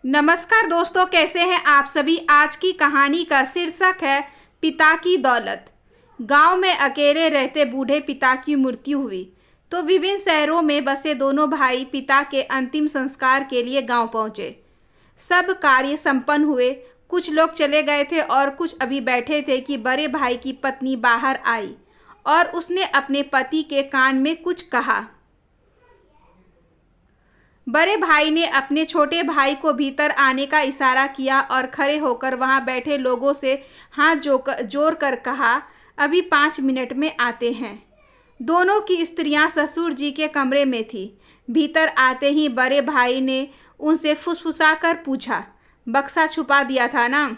नमस्कार दोस्तों, कैसे हैं आप सभी। आज की कहानी का शीर्षक है पिता की दौलत। गांव में अकेले रहते बूढ़े पिता की मृत्यु हुई तो विभिन्न शहरों में बसे दोनों भाई पिता के अंतिम संस्कार के लिए गांव पहुंचे। सब कार्य संपन्न हुए। कुछ लोग चले गए थे और कुछ अभी बैठे थे कि बड़े भाई की पत्नी बाहर आई और उसने अपने पति के कान में कुछ कहा। बड़े भाई ने अपने छोटे भाई को भीतर आने का इशारा किया और खड़े होकर वहां बैठे लोगों से हाथ जोड़ कर कहा, अभी 5 मिनट में आते हैं। दोनों की स्त्रियां ससुर जी के कमरे में थी। भीतर आते ही बड़े भाई ने उनसे फुसफुसाकर पूछा, बक्सा छुपा दिया था ना?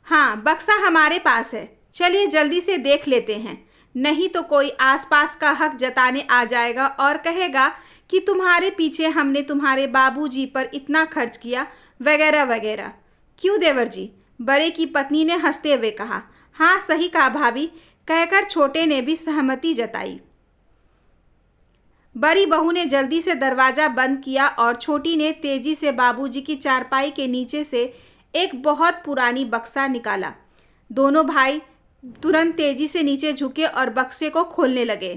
हाँ, बक्सा हमारे पास है, चलिए जल्दी से देख लेते हैं, नहीं तो कोई आसपास का हक जताने आ जाएगा और कहेगा कि तुम्हारे पीछे हमने तुम्हारे बाबूजी पर इतना खर्च किया वगैरह वगैरह। क्यों देवर जी? बड़े की पत्नी ने हंसते हुए कहा। हाँ, सही कहा भाभी, कहकर छोटे ने भी सहमति जताई। बड़ी बहू ने जल्दी से दरवाज़ा बंद किया और छोटी ने तेजी से बाबूजी की चारपाई के नीचे से एक बहुत पुरानी बक्सा निकाला। दोनों भाई तुरंत तेजी से नीचे झुके और बक्से को खोलने लगे।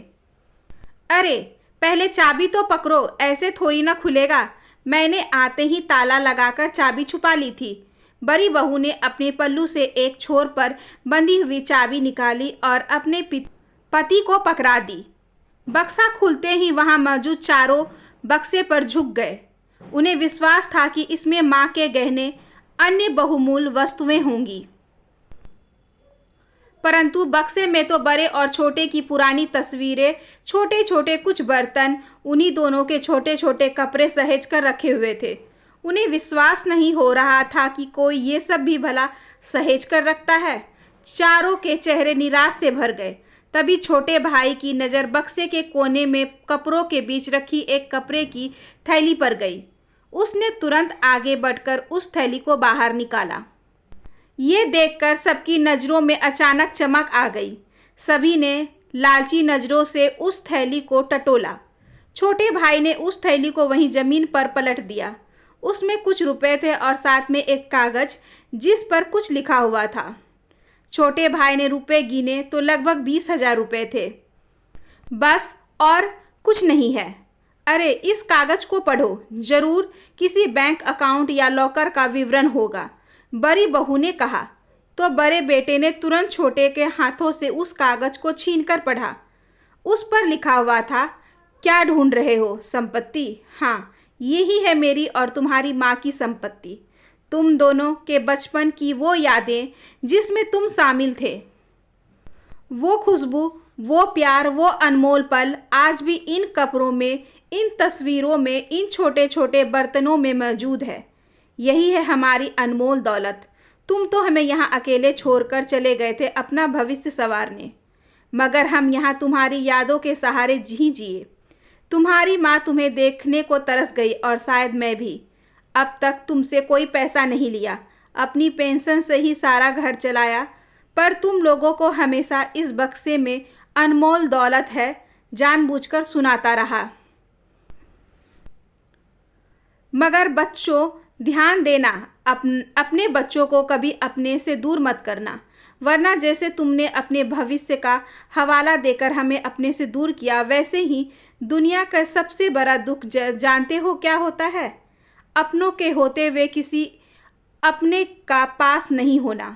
अरे पहले चाबी तो पकड़ो, ऐसे थोड़ी ना खुलेगा। मैंने आते ही ताला लगाकर चाबी छुपा ली थी। बड़ी बहू ने अपने पल्लू से एक छोर पर बंधी हुई चाबी निकाली और अपने पति को पकड़ा दी। बक्सा खुलते ही वहां मौजूद चारों बक्से पर झुक गए। उन्हें विश्वास था कि इसमें माँ के गहने, अन्य बहुमूल्य वस्तुएं होंगी, परंतु बक्से में तो बड़े और छोटे की पुरानी तस्वीरें, छोटे छोटे कुछ बर्तन, उन्हीं दोनों के छोटे छोटे कपड़े सहेज कर रखे हुए थे। उन्हें विश्वास नहीं हो रहा था कि कोई ये सब भी भला सहेज कर रखता है। चारों के चेहरे निराश से भर गए। तभी छोटे भाई की नज़र बक्से के कोने में कपड़ों के बीच रखी एक कपड़े की थैली पर गई। उसने तुरंत आगे बढ़कर उस थैली को बाहर निकाला। ये देखकर सबकी नज़रों में अचानक चमक आ गई। सभी ने लालची नज़रों से उस थैली को टटोला। छोटे भाई ने उस थैली को वहीं ज़मीन पर पलट दिया। उसमें कुछ रुपए थे और साथ में एक कागज़ जिस पर कुछ लिखा हुआ था। छोटे भाई ने रुपए गिने तो लगभग 20,000 रुपये थे। बस और कुछ नहीं है। अरे इस कागज़ को पढ़ो, ज़रूर किसी बैंक अकाउंट या लॉकर का विवरण होगा, बड़ी बहू ने कहा। तो बड़े बेटे ने तुरंत छोटे के हाथों से उस कागज़ को छीनकर पढ़ा। उस पर लिखा हुआ था, क्या ढूंढ रहे हो? संपत्ति? हाँ, यही है मेरी और तुम्हारी माँ की संपत्ति। तुम दोनों के बचपन की वो यादें जिसमें तुम शामिल थे, वो खुशबू, वो प्यार, वो अनमोल पल आज भी इन कपड़ों में, इन तस्वीरों में, इन छोटे छोटे बर्तनों में मौजूद है। यही है हमारी अनमोल दौलत। तुम तो हमें यहाँ अकेले छोड़कर चले गए थे अपना भविष्य संवारने, मगर हम यहाँ तुम्हारी यादों के सहारे जी जिए। तुम्हारी माँ तुम्हें देखने को तरस गई और शायद मैं भी। अब तक तुमसे कोई पैसा नहीं लिया, अपनी पेंशन से ही सारा घर चलाया, पर तुम लोगों को हमेशा इस बक्से में अनमोल दौलत है जानबूझकर सुनाता रहा। मगर बच्चों, ध्यान देना, अपने बच्चों को कभी अपने से दूर मत करना, वरना जैसे तुमने अपने भविष्य का हवाला देकर हमें अपने से दूर किया, वैसे ही दुनिया का सबसे बड़ा दुख जानते हो क्या होता है? अपनों के होते हुए किसी अपने का पास नहीं होना।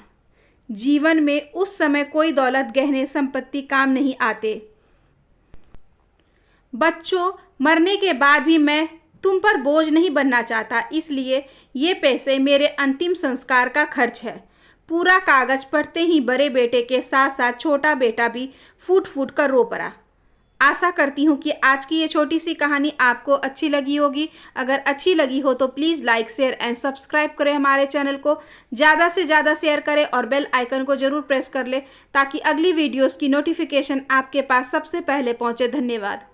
जीवन में उस समय कोई दौलत, गहने, संपत्ति काम नहीं आते। बच्चों, मरने के बाद भी मैं तुम पर बोझ नहीं बनना चाहता, इसलिए ये पैसे मेरे अंतिम संस्कार का खर्च है। पूरा कागज़ पढ़ते ही बड़े बेटे के साथ साथ छोटा बेटा भी फूट फूट कर रो पड़ा। आशा करती हूँ कि आज की ये छोटी सी कहानी आपको अच्छी लगी होगी। अगर अच्छी लगी हो तो please like, share and subscribe करें हमारे चैनल को। ज़्यादा से ज़्यादा शेयर करें और बेल आइकन को ज़रूर प्रेस कर लें ताकि अगली वीडियोज़ की नोटिफिकेशन आपके पास सबसे पहले पहुँचे। धन्यवाद।